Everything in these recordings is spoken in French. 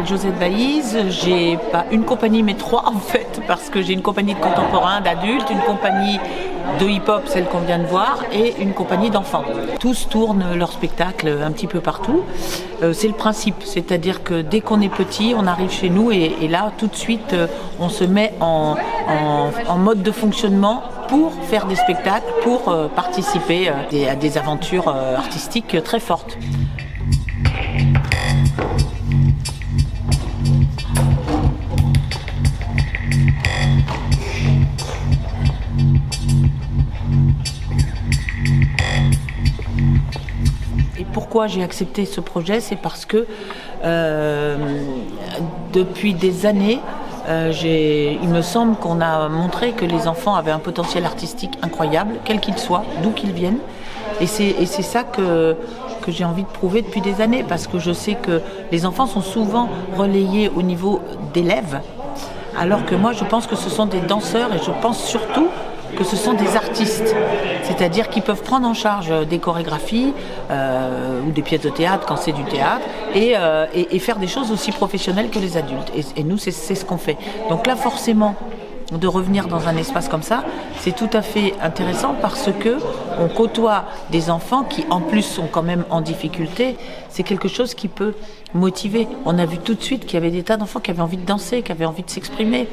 m'appelle Josette Baïse, j'ai pas une compagnie mais trois en fait, parce que j'ai une compagnie de contemporains, d'adultes, une compagnie de hip-hop, celle qu'on vient de voir, et une compagnie d'enfants. Tous tournent leur spectacle un petit peu partout. C'est le principe, c'est-à-dire que dès qu'on est petit, on arrive chez nous et là, tout de suite, on se met en mode de fonctionnement pour faire des spectacles, pour participer à des aventures artistiques très fortes. Pourquoi j'ai accepté ce projet, c'est parce que depuis des années, il me semble qu'on a montré que les enfants avaient un potentiel artistique incroyable, quel qu'il soit, d'où qu'ils viennent. Et c'est ça que j'ai envie de prouver depuis des années, parce que je sais que les enfants sont souvent relayés au niveau d'élèves, alors que moi je pense que ce sont des danseurs et je pense surtout que ce sont des artistes, c'est-à-dire qu'ils peuvent prendre en charge des chorégraphies ou des pièces de théâtre quand c'est du théâtre et faire des choses aussi professionnelles que les adultes. Et nous, c'est ce qu'on fait. Donc là, forcément, de revenir dans un espace comme ça, c'est tout à fait intéressant parce que on côtoie des enfants qui en plus sont quand même en difficulté. C'est quelque chose qui peut motiver. On a vu tout de suite qu'il y avait des tas d'enfants qui avaient envie de danser, qui avaient envie de s'exprimer.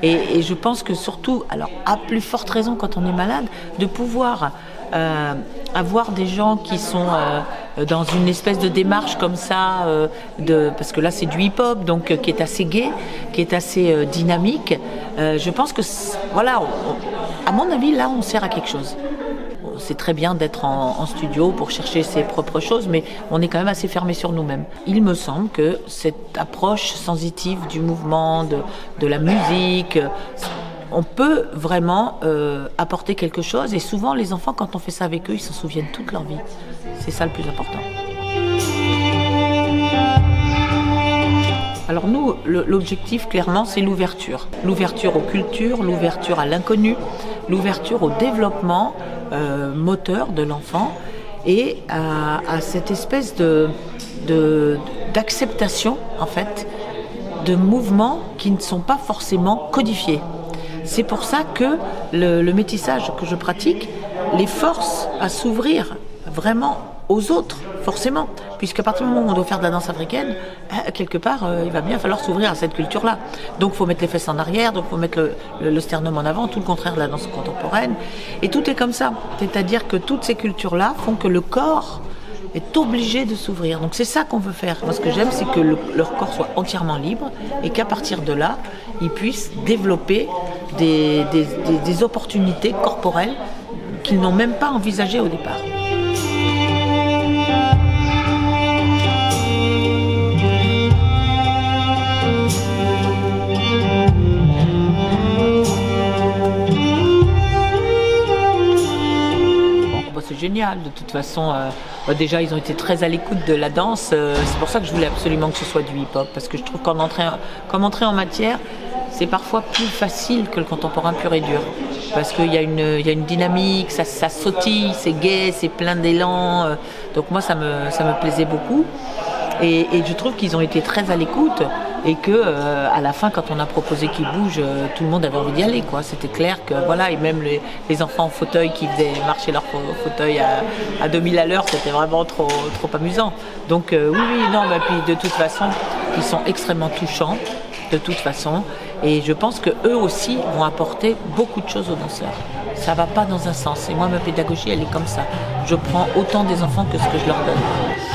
Et je pense que surtout, alors à plus forte raison quand on est malade, de pouvoir avoir des gens qui sont dans une espèce de démarche comme ça, parce que là c'est du hip-hop, donc qui est assez gai, qui est assez dynamique. Je pense que, voilà, à mon avis, là on sert à quelque chose. C'est très bien d'être en studio pour chercher ses propres choses, mais on est quand même assez fermé sur nous-mêmes. Il me semble que cette approche sensitive du mouvement, de la musique, on peut vraiment apporter quelque chose. Et souvent, les enfants, quand on fait ça avec eux, ils s'en souviennent toute leur vie. C'est ça le plus important. Alors nous, l'objectif, clairement, c'est l'ouverture. L'ouverture aux cultures, l'ouverture à l'inconnu, l'ouverture au développement moteur de l'enfant et à cette espèce d'acceptation, en fait, de mouvements qui ne sont pas forcément codifiés. C'est pour ça que le métissage que je pratique les force à s'ouvrir vraiment aux autres, forcément, puisqu'à partir du moment où on doit faire de la danse africaine, quelque part, il va bien falloir s'ouvrir à cette culture-là. Donc il faut mettre les fesses en arrière, donc il faut mettre le sternum en avant, tout le contraire de la danse contemporaine. Et tout est comme ça. C'est-à-dire que toutes ces cultures-là font que le corps est obligé de s'ouvrir. Donc c'est ça qu'on veut faire. Moi, ce que j'aime, c'est que leur corps soit entièrement libre et qu'à partir de là, ils puissent développer des opportunités corporelles qu'ils n'ont même pas envisagées au départ. C'est génial, de toute façon, déjà ils ont été très à l'écoute de la danse, c'est pour ça que je voulais absolument que ce soit du hip-hop, parce que je trouve qu'en entrer en matière, c'est parfois plus facile que le contemporain pur et dur, parce qu'il y a une dynamique, ça sautille, c'est gai, c'est plein d'élan, donc moi ça me plaisait beaucoup, et je trouve qu'ils ont été très à l'écoute, et que à la fin, quand on a proposé qu'ils bougent, tout le monde avait envie d'y aller, quoi. C'était clair que voilà, et même les enfants en fauteuil qui faisaient marcher leur fauteuil à 2000 à l'heure, c'était vraiment trop amusant. Donc oui, non, mais puis de toute façon, ils sont extrêmement touchants, de toute façon, et je pense que eux aussi vont apporter beaucoup de choses aux danseurs. Ça va pas dans un sens. Et moi, ma pédagogie, elle est comme ça. Je prends autant des enfants que ce que je leur donne.